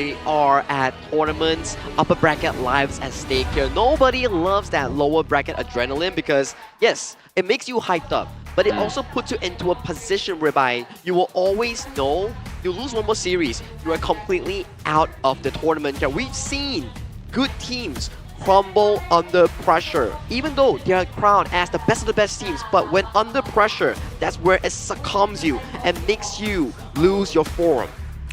They are at tournaments, upper bracket lives at stake here. Nobody loves that lower bracket adrenaline because, yes, it makes you hyped up, but it also puts you into a position whereby you will always know you lose one more series, you are completely out of the tournament here. We've seen good teams crumble under pressure, even though they are crowned as the best of the best teams, but when under pressure, that's where it succumbs you and makes you lose your form.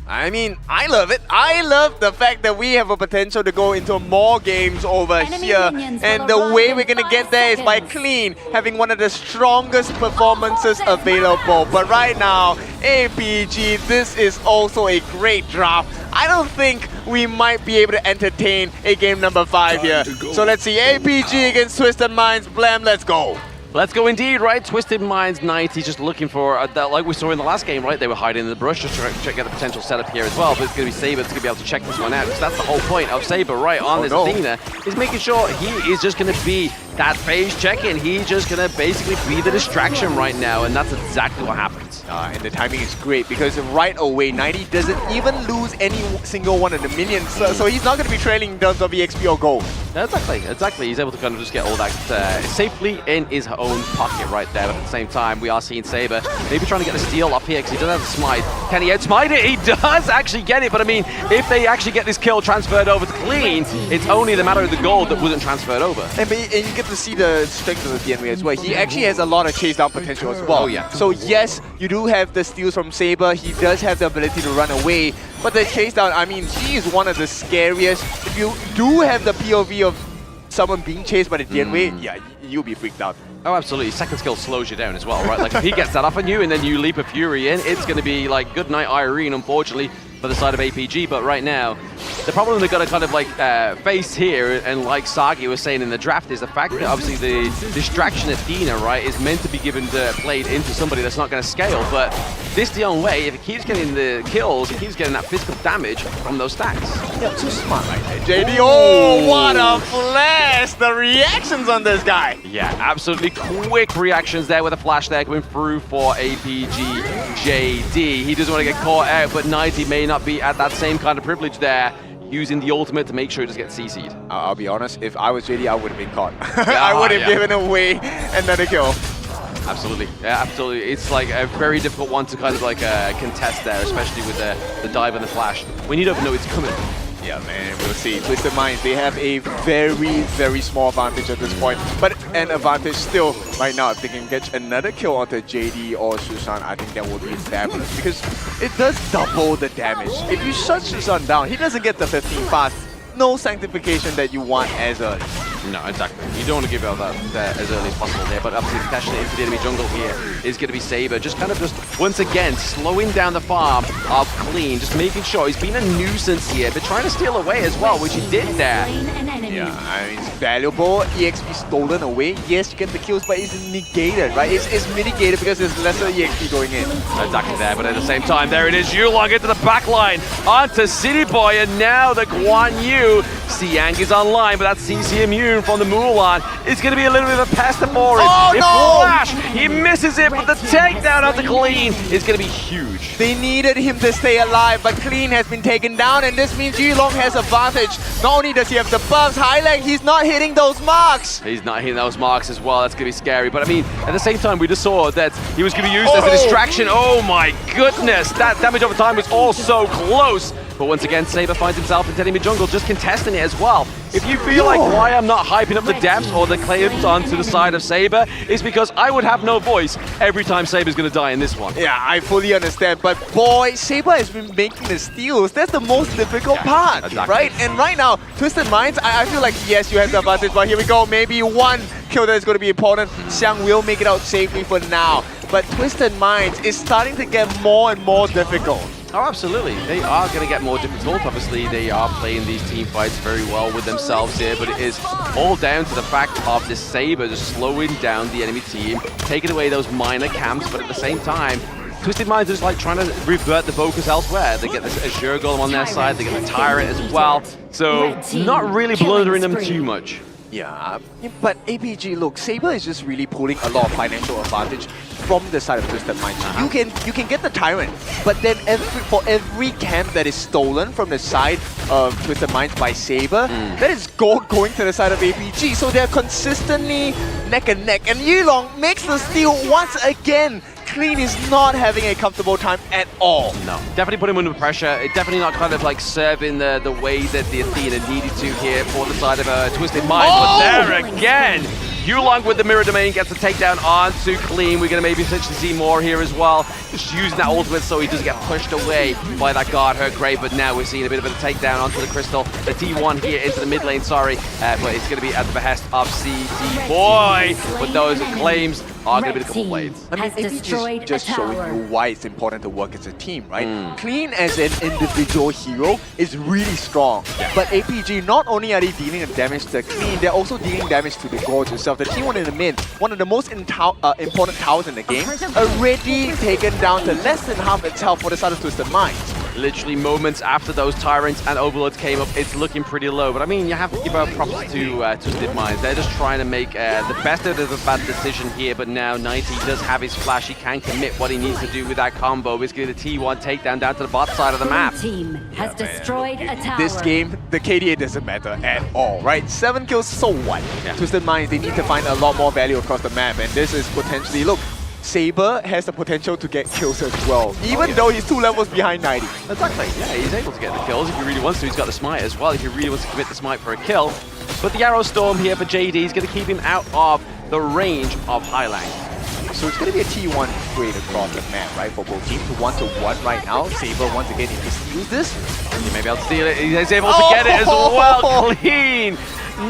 I mean, I love it. I love the fact that we have a potential to go into more games over here. And the way we're going to get there is by Clean having one of the strongest performances available. But right now, APG, this is also a great draft. I don't think we might be able to entertain a game number 5 here. So let's see, APG against Twisted Minds. Blam, let's go. Let's go indeed, right? Twisted Minds 90 just looking for that, like we saw in the last game, right? They were hiding in the brush just to check out the potential setup here as well. But it's going to be Saber that's going to be able to check this one out. Because that's the whole point of Saber, right? On this Athena is making sure he is just going to be that phase check-in. He's just going to basically be the distraction right now. And that's exactly what happens. And the timing is great because right away, 90 doesn't even lose any single one of the minions. So he's not going to be trailing in terms of EXP or gold. Exactly. He's able to kind of just get all that safely in his own pocket right there. But at the same time, we are seeing Saber maybe trying to get the steal up here because he does have the smite. Can he outsmite it? He does actually get it. But I mean, if they actually get this kill transferred over to Clean, it's only the matter of the gold that wasn't transferred over. And you get to see the strength of the DNW as well. He actually has a lot of chase down potential as well. Oh yeah. So yes, you do have the steals from Saber. He does have the ability to run away. But the chase down, I mean, he is one of the scariest. If you do have the POV of someone being chased by the DNW, yeah, you'll be freaked out. Oh, absolutely. Second skill slows you down as well, right? Like, if he gets that up on you and then you leap a Fury in, it's going to be like, good night, Irene, unfortunately, for the side of APG. But right now, the problem they've got to kind of like face here, and like Sagi was saying in the draft, is the fact that obviously the distraction Athena, right, is meant to be played into somebody that's not going to scale. But this Dion Wei, if he keeps getting the kills, he keeps getting that physical damage from those stacks. Yeah, too smart right there, JD. Oh, what a flash! The reactions on this guy. Yeah, absolutely quick reactions there with a flash there coming through for APG JD. He doesn't want to get caught out, but 90 may not be at that same kind of privilege there, using the ultimate to make sure he doesn't get CC'd. I'll be honest, if I was JD, I would have been caught. I would have given away another kill. Absolutely, yeah, absolutely. It's like a very difficult one to kind of like contest there, especially with the dive and the flash when you don't know it's coming. Yeah, man, we'll see. Twisted Minds, they have a very, very small advantage at this point, but an advantage still right now. If they can get another kill onto JD or Susan, I think that will be fabulous because it does double the damage. If you shut Susan down, he doesn't get the 15 fast. No sanctification that you want as early. No, exactly. You don't want to give out that as early as possible there, but obviously cashing it into the enemy jungle here is going to be Saber. Just kind of once again, slowing down the farm of Clean, just making sure he's been a nuisance here, but trying to steal away as well, which he did there. Yeah, I mean, it's valuable. EXP stolen away. Yes, you get the kills, but it's negated, right? It's mitigated because there's lesser EXP going in. Exactly there, but at the same time, there it is. Yulong into the back line, onto City Boy, and now the Guan Yu. Siang is online, but that CC immune from the Mulan is going to be a little bit of a pest for him. Oh, no! Flash, he misses it, but the takedown of the Clean is going to be huge. They needed him to stay alive, but Clean has been taken down, and this means Yulong has advantage. Not only does he have the buffs, HIGHLIGTS, he's not hitting those marks. He's not hitting those marks as well. That's going to be scary. But I mean, at the same time, we just saw that he was going to be used as a distraction. Oh my goodness, that damage over time was all so close. But once again, Saber finds himself in enemy jungle, just contesting it as well. If you feel like why I'm not hyping up the depths or the claims onto the side of Saber, it's because I would have no voice every time Saber's going to die in this one. Yeah, I fully understand. But boy, Saber has been making the steals. That's the most difficult part, right? And right now, Twisted Minds, I feel like, yes, you have the advantage, but here we go. Maybe one kill that is going to be important. Xiang will make it out safely for now. But Twisted Minds is starting to get more and more difficult. Oh, absolutely. They are going to get more difficult. Obviously, they are playing these team fights very well with themselves here, but it is all down to the fact of this Saber just slowing down the enemy team, taking away those minor camps, but at the same time, Twisted Minds are just like trying to revert the focus elsewhere. They get this Azure Golem on their side, they get the Tyrant as well, so not really blundering them too much. Yeah, but APG, look, Saber is just really pulling a lot of financial advantage. from the side of Twisted Minds. You can get the Tyrant, but then for every camp that is stolen from the side of Twisted Minds by Saber, that is gold going to the side of APG. So they're consistently neck and neck. And Yulong makes the steal once again. Clean is not having a comfortable time at all. No, definitely put him under pressure. It definitely not kind of like serving the way that the Athena needed to here for the side of Twisted Minds. But there again, Yulong with the mirror domain gets a takedown onto Clean. We're going to maybe potentially see more here as well. Just using that ultimate so he doesn't get pushed away by that guard, hurt great. But now we're seeing a bit of a takedown onto the Crystal. The T1 here into the mid lane, sorry. But it's going to be at the behest of CT Boy. But those claims are going to be the couple blades. I mean, APG is just showing you why it's important to work as a team, right? Clean as an individual hero is really strong. But APG, not only are they dealing damage to Clean, they're also dealing damage to the Gorge itself. The T1 in the mid, one of the most important towers in the game, already taken down to less than half its health for the side of Twisted Minds. Literally moments after those Tyrants and Overlords came up, it's looking pretty low. But I mean, you have to give out props to Twisted Minds. They're just trying to make the best out of a bad decision here. But now 90 does have his flash. He can commit what he needs to do with that combo. Basically, the T1 takedown down to the bot side of the map. Team has destroyed a tower. This game, the KDA doesn't matter at all, right? 7 kills, so what? Twisted Minds, they need to find a lot more value across the map. And this is potentially, look, Saber has the potential to get kills as well, even though he's 2 levels behind 90. Exactly, yeah, he's able to get the kills if he really wants to. He's got the smite as well if he really wants to commit the smite for a kill. But the Arrow Storm here for JD is going to keep him out of the range of Highline. So it's going to be a T1 trade across the map, right, for both teams. 1-1 right now. Saber once again, if he steals this, he may be able to steal it. He's able to get it as well. Clean.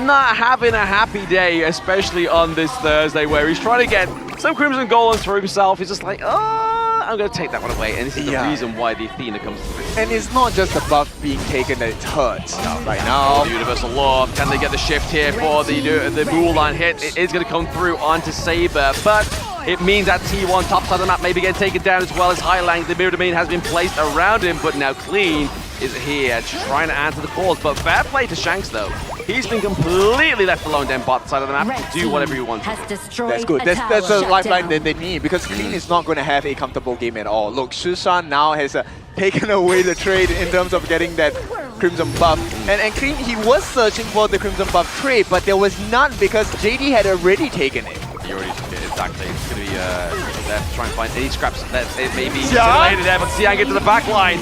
Not having a happy day, especially on this Thursday, where he's trying to get some Crimson Golems for himself. He's just like, oh, I'm going to take that one away. And this is the reason why the Athena comes through. And it's not just the buff being taken that it hurts right now. The Universal Law, can they get the shift here for the Mulan hit? It is going to come through onto Saber, but it means that T1 top side of the map maybe getting taken down as well as Highline. The mirror domain has been placed around him, but now Clean is here trying to answer the calls. But fair play to Shanks though. He's been completely left alone down bot side of the map to do whatever he wants. That's good. That's a lifeline that they need, because Clean is not going to have a comfortable game at all. Look, Shushan now has taken away the trade in terms of getting that Crimson buff. And Clean, he was searching for the Crimson buff trade, but there was none because JD had already taken it. He already took it, exactly. It's going to be there to try and find any scraps that it may be later there, but Xiang into the back line.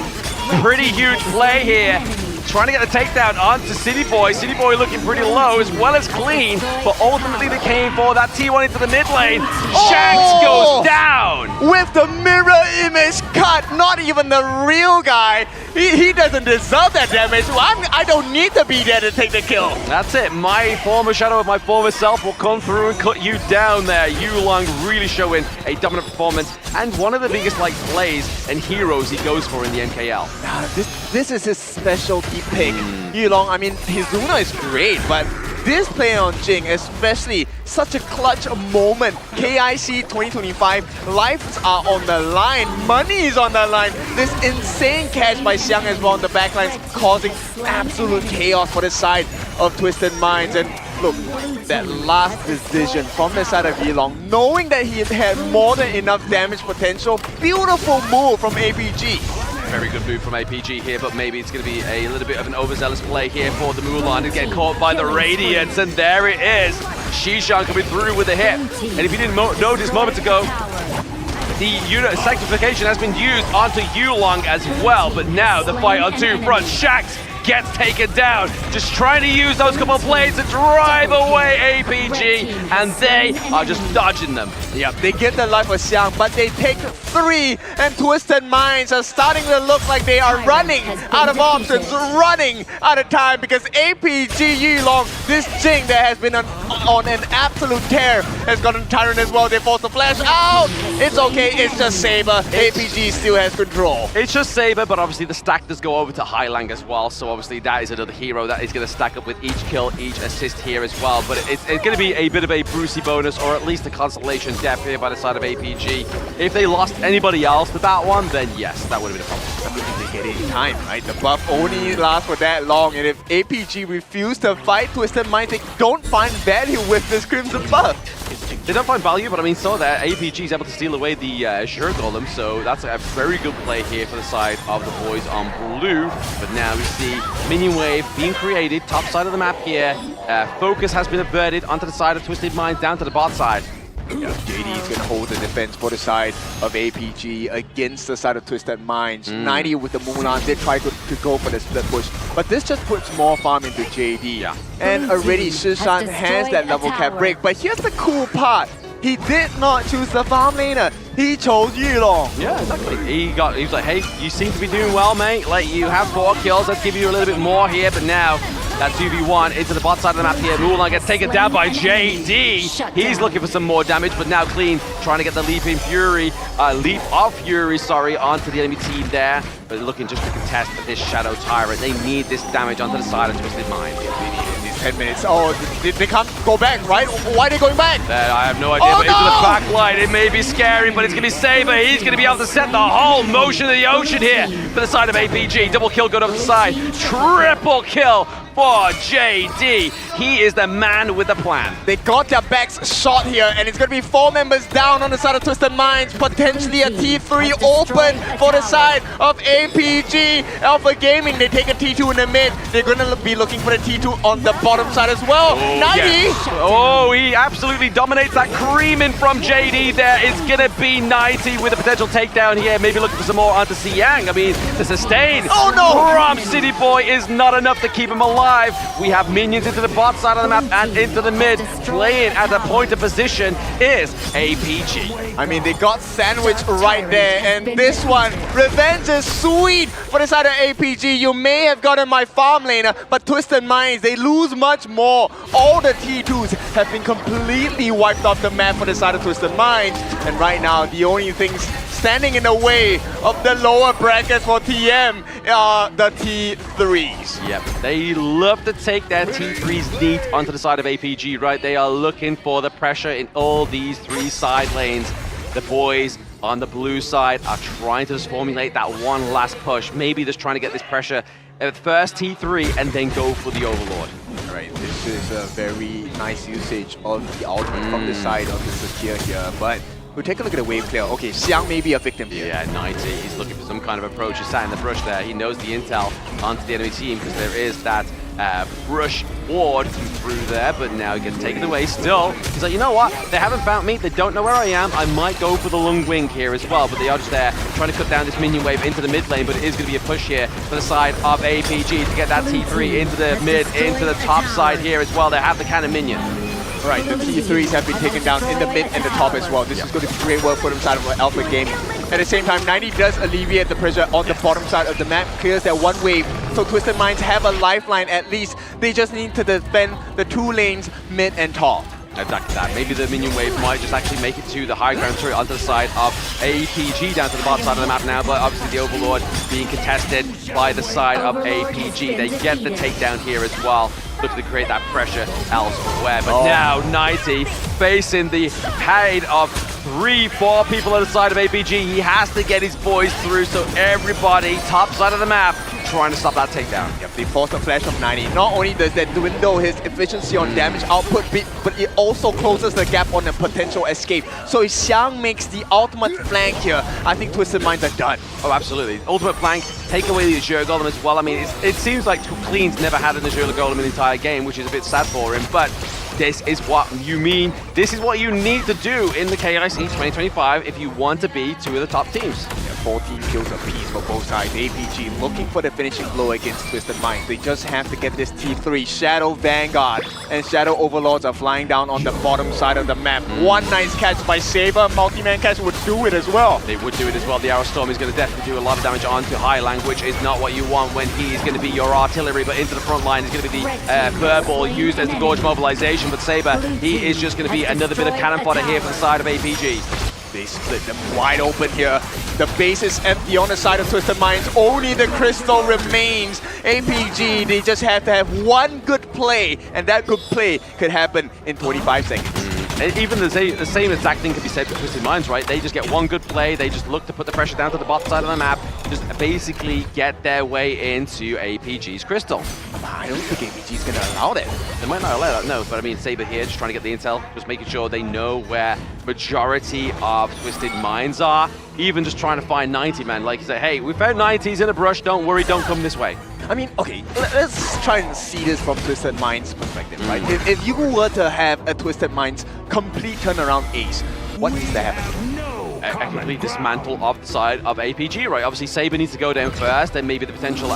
Pretty huge play here. Trying to get the takedown onto City Boy. City Boy looking pretty low as well as Clean, but ultimately they came for that T1 into the mid lane. Shanks goes down! With the mirror image cut, not even the real guy. He doesn't deserve that damage. I don't need to be there to take the kill. That's it. My former shadow of my former self will come through and cut you down there. Yulong really showing a dominant performance and one of the biggest plays and heroes he goes for in the MKL. This is his specialty pick. Yulong, I mean, his Luna is great, but this play on Jing, especially such a clutch moment. KIC2025, lives are on the line, money is on the line. This insane catch by Xiang as well on the backlines, causing absolute chaos for the side of Twisted Minds. And look, that last decision from the side of Yulong, knowing that he had more than enough damage potential, beautiful move from APG. Very good move from APG here, but maybe it's going to be a little bit of an overzealous play here for the Mulan to get caught by the Radiance, and there it is. Shishan coming through with a hit. And if you didn't notice moments ago, the unit sanctification has been used onto Yulong as well, but now the fight on two fronts. Shax gets taken down, just trying to use those couple of blades to drive away APG, and they are just dodging them. Yep, they get the life of Xiang, but they take 3, and Twisted Minds are starting to look like they are running out of options, running out of time, because APG Yulong, this Jing that has been on an absolute tear, has gotten Tyrant as well. They force the flash out. It's okay, it's just Saber. APG still has control. It's just Saber, but obviously the stack does go over to Highlang as well, so obviously that is another hero that is going to stack up with each kill, each assist here as well. But it's going to be a bit of a Brucey bonus, or at least a consolation death here by the side of APG. If they lost anybody else to that one, then yes, that would have been a problem. I think they get it in time, right? The buff only lasts for that long, and if APG refuse to fight Twisted Minds, they don't find value with this Crimson buff. They don't find value, but I mean, so that APG is able to steal away the Azure Golem, so that's a very good play here for the side of the boys on blue. But now we see minion wave being created, top side of the map here. Focus has been averted onto the side of Twisted Minds, down to the bot side. Yeah, JD is going to hold the defense for the side of APG against the side of Twisted Minds. 90 with the Mulan did try to go for the split push, but this just puts more farm into JD. Yeah. And already Shishan has that level cap break, but here's the cool part. He did not choose the farm laner. He chose Yulong. Yeah, exactly. He was like, hey, you seem to be doing well, mate. Like, you have 4 kills. Let's give you a little bit more here. But now, that 2v1 into the bot side of the map here. Mulan gets taken down by JD. He's looking for some more damage, but now Clean trying to get the leap of Fury, onto the enemy team there. But looking just to contest this Shadow Tyrant. They need this damage onto the side of Twisted Mind. These 10 minutes. Oh, they can't go back, right? Why are they going back? I have no idea, but into the back line, it may be scary, but it's going to be Saber. He's going to be able to set the whole motion of the ocean here for the side of APG. Double kill going over the side. Triple kill for JD. He is the man with the plan. They got their backs shot here, and it's going to be 4 members down on the side of Twisted Minds. Potentially a T3 open for the side of APG. Alpha Gaming, they take a T2 in the mid. They're going to be looking for the T2 on the bottom side as well. 90! Yes. Oh, he absolutely dominates that creaming from JD there. It's going to be 90 with a potential takedown here. Maybe looking for some more onto Siang. I mean, the sustain from City Boy is not enough to keep him alive. We have minions into the bot side of the map and into the mid. Playing at a point of position is APG. I mean, they got sandwiched right there, and this one, revenge is sweet for the side of APG. You may have gotten my farm laner, but Twisted Minds, they lose much more. All the T2s have been completely wiped off the map for the side of Twisted Minds, and right now, the only things standing in the way of the lower brackets for TM are the T3s. Yep, they love to take their T3s neat onto the side of APG, right? They are looking for the pressure in all these 3 side lanes. The boys on the blue side are trying to just formulate that one last push. Maybe just trying to get this pressure at first T3 and then go for the Overlord. Right, this is a very nice usage of the ultimate from the side of the Sakir here, but we'll take a look at the wave clear. Okay, Xiang may be a victim here. Yeah, 90. He's looking for some kind of approach. He's sat in the brush there. He knows the intel onto the enemy team because there is that brush ward through there, but now he gets taken away still. He's like, you know what? They haven't found me. They don't know where I am. I might go for the Lung Wing here as well, but they are just there trying to cut down this minion wave into the mid lane, but it is going to be a push here for the side of APG to get that T3 into the mid, into the top side here as well. They have the cannon minion. Right, the T3s have been taken down in the mid and the top as well. This is going to be great work for them side of Alpha Gaming. At the same time, 90 does alleviate the pressure on the bottom side of the map, clears that one wave, so Twisted Minds have a lifeline at least. They just need to defend the 2 lanes, mid and top. Exactly that. Maybe the minion wave might just actually make it to the high ground turret onto the side of APG down to the bottom side of the map now, but obviously the Overlord being contested by the side of APG. They get the takedown here as well. Looking to create that pressure elsewhere, but now 90 facing the hate of 3-4 people on the side of APG. He has to get his boys through, so everybody top side of the map trying to stop that takedown. Yep, they force a flash of 90. Not only does that dwindle his efficiency on damage output, but it also closes the gap on a potential escape. So if Xiang makes the ultimate flank here, I think Twisted Minds are done. Oh, absolutely. Ultimate flank, take away the Azure Golem as well. I mean, it seems like Clean's never had an Azure Golem in the entire game, which is a bit sad for him, but this is what you mean. This is what you need to do in the KIC 2025 if you want to be 2 of the top teams. Yeah, 14 kills apiece for both sides. APG looking for the finishing blow against Twisted Minds. They just have to get this T3. Shadow Vanguard and Shadow Overlords are flying down on the bottom side of the map. One nice catch by Saber. Multi-man catch would do it as well. They would do it as well. The Arrow Storm is going to definitely do a lot of damage onto Highlang, which is not what you want when he is going to be your artillery, but into the front line is going to be the Furball used as the Gorge mobilization. But Saber, he is just going to be another bit of cannon fodder here for the side of APG. They split them wide open here. The base is empty on the side of Twisted Minds. Only the crystal remains. APG, they just have to have one good play, and that good play could happen in 25 seconds. Even the same exact thing could be said for Twisted Minds, right? They just get one good play, they just look to put the pressure down to the bottom side of the map, just basically get their way into APG's Crystal. I don't think APG is going to allow that. They might not allow that, no, but I mean, Saber here, just trying to get the intel, just making sure they know where majority of Twisted Minds are, even just trying to find 90, man. Like you say, hey, we found 90s in a brush, don't worry, don't come this way. I mean, okay, let's try and see this from Twisted Minds' perspective, right? If you were to have a Twisted Minds complete turnaround ace, what needs to happen? A complete dismantle of the side of APG, right? Obviously, Saber needs to go down first, then maybe the potential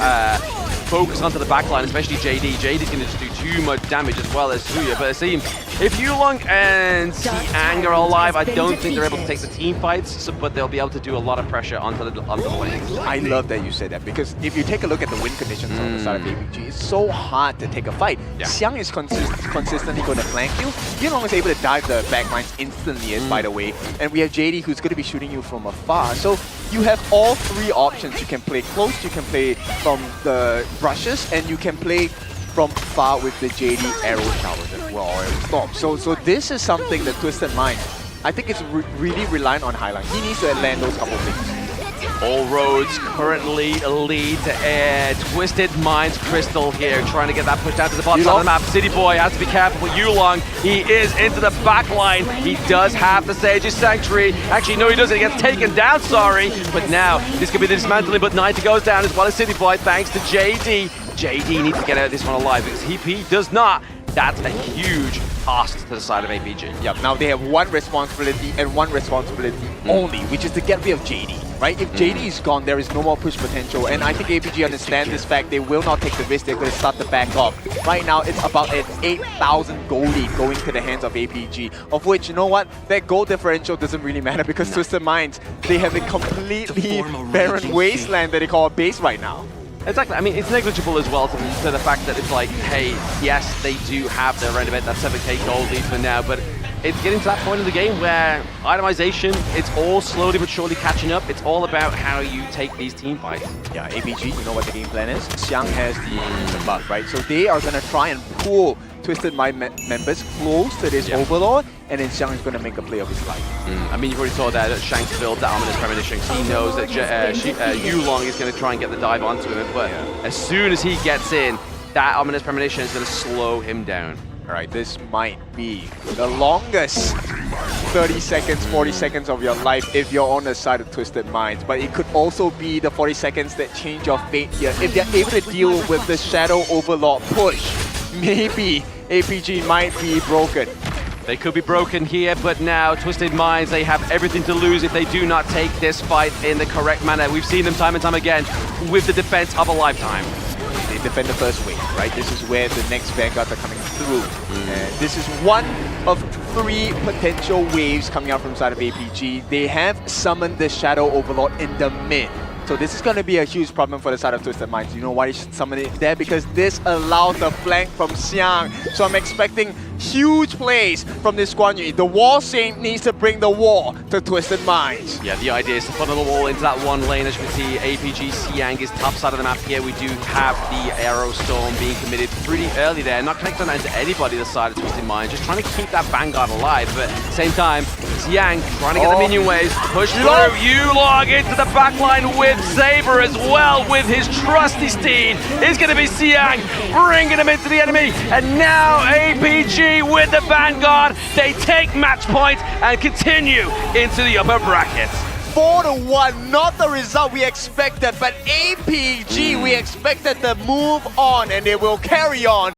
focus onto the backline, especially JD. JD's going to just do too much damage as well as Suya, but it seems if Yulong and Siang are alive, I don't think they're able to take the team fights, but they'll be able to do a lot of pressure onto the lanes. I love that you said that, because if you take a look at the win conditions on the side of APG, it's so hard to take a fight. Yeah. Xiang is consistently going to flank you. Yulong is able to dive the backlines instantly, by the way, and we have JD who's going to be shooting you from afar. So you have all three options. You can play close, you can play from the brushes, and you can play from far with the JD arrow showers as well, or arrow storm. So this is something that Twisted Mind, I think it's really reliant on Highlight. He needs to land those couple things. All roads currently lead to Twisted Minds Crystal here, trying to get that pushed out to the bottom side of the map. City Boy has to be careful with Yulong. He is into the back line. He does have the Sage's Sanctuary. Actually, no, he doesn't. He gets taken down, sorry. But now, this could be the dismantling, but 90 goes down as well as City Boy, thanks to JD. JD needs to get out of this one alive, because if he does not, that's a huge cost to the side of APG. Yep, now they have one responsibility and one responsibility only, which is to get rid of JD. Right? If JD is gone, there is no more push potential, and I think APG understand this fact. They will not take the risk. They're going to start to back off. Right now, it's about an 8,000 goal lead going to the hands of APG, of which, you know what? That goal differential doesn't really matter, because Twisted Minds, they have a completely barren wasteland that they call a base right now. Exactly. I mean, it's negligible as well to the fact that it's like, hey, yes, they do have their around about that 7k gold lead for now, but it's getting to that point in the game where itemization, it's all slowly but surely catching up. It's all about how you take these team fights. Yeah, APG, you know what the game plan is? Xiang has the buff, right? So they are going to try and pull Twisted Mind members close to this Overlord, and then Xiang is going to make a play of his life. I mean, you've already saw that Shanks build that Ominous Premonition. He knows that Yulong is going to try and get the dive onto him, but as soon as he gets in, that Ominous Premonition is going to slow him down. All right, this might be the longest 30 seconds, 40 seconds of your life if you're on the side of Twisted Minds, but it could also be the 40 seconds that change your fate here. If they're able to deal with the Shadow Overlord push, maybe APG might be broken. They could be broken here, but now Twisted Minds, they have everything to lose if they do not take this fight in the correct manner. We've seen them time and time again with the defense of a lifetime. They defend the first wave, right? This is where the next Vanguards are coming through. And this is one of 3 potential waves coming out from side of APG. They have summoned the Shadow Overlord in the mid. So this is going to be a huge problem for the side of Twisted Minds. You know why they should summon it there? Because this allows the flank from Xiang. So I'm expecting huge plays from this squad unit. The Wall Saint needs to bring the war to Twisted Minds. Yeah, the idea is to funnel the wall into that one lane. As you can see, APG Siang is top side of the map here. We do have the Arrow Storm being committed pretty early there. Not connecting on to anybody the side of Twisted Minds. Just trying to keep that Vanguard alive. But at the same time, Siang trying to get the minion waves. Push through. Yulong into the backline with Saber as well, with his trusty steed. Is going to be Siang bringing him into the enemy. And now APG with the Vanguard. They take match point and continue into the upper brackets. 4-1, not the result we expected, but APG, we expected to move on, and they will carry on